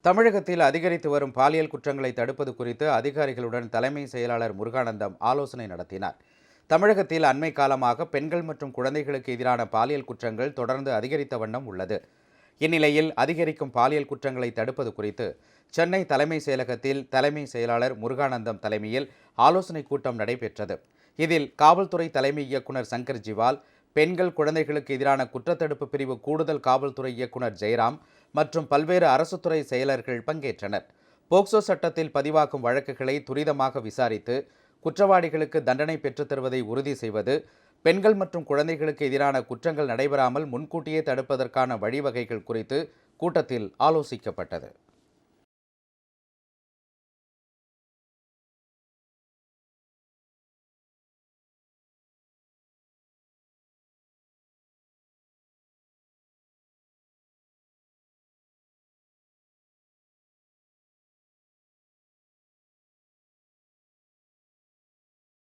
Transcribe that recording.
தமிழகத்தில் அதிகரித்து வரும் பாலியல் குற்றங்களை தடுப்பது குறித்து அதிகாரிகளுடன் தலைமை செயலாளர் முருகானந்தம் ஆலோசனை நடத்தினார். தமிழகத்தில் அண்மை காலமாக பெண்கள் மற்றும் குழந்தைகளுக்கு எதிரான பாலியல் குற்றங்கள் தொடர்ந்து அதிகரித்த வண்ணம் உள்ளது. இந்நிலையில் அதிகரிக்கும் பாலியல் குற்றங்களை தடுப்பது குறித்து சென்னை தலைமை செயலகத்தில் தலைமை செயலாளர் முருகானந்தம் தலைமையில் ஆலோசனை கூட்டம் நடைபெற்றது. இதில் காவல்துறை தலைமை இயக்குநர் சங்கர் ஜிவால், பெண்கள் குழந்தைகளுக்கு எதிரான குற்றத்தடுப்பு பிரிவு கூடுதல் காவல்துறை இயக்குநர் ஜெயராம் மற்றும் பல்வேறு அரசுத்துறை செயலர்கள் பங்கேற்றனர். போக்சோ சட்டத்தில் பதிவாகும் வழக்குகளை துரிதமாக விசாரித்து குற்றவாளிகளுக்கு தண்டனை பெற்றுத் தருவதை உறுதி செய்வது, பெண்கள் மற்றும் குழந்தைகளுக்கு எதிரான குற்றங்கள் நடைபெறாமல் முன்கூட்டியே தடுப்பதற்கான வழிவகைகள் குறித்து கூட்டத்தில் ஆலோசிக்கப்பட்டது.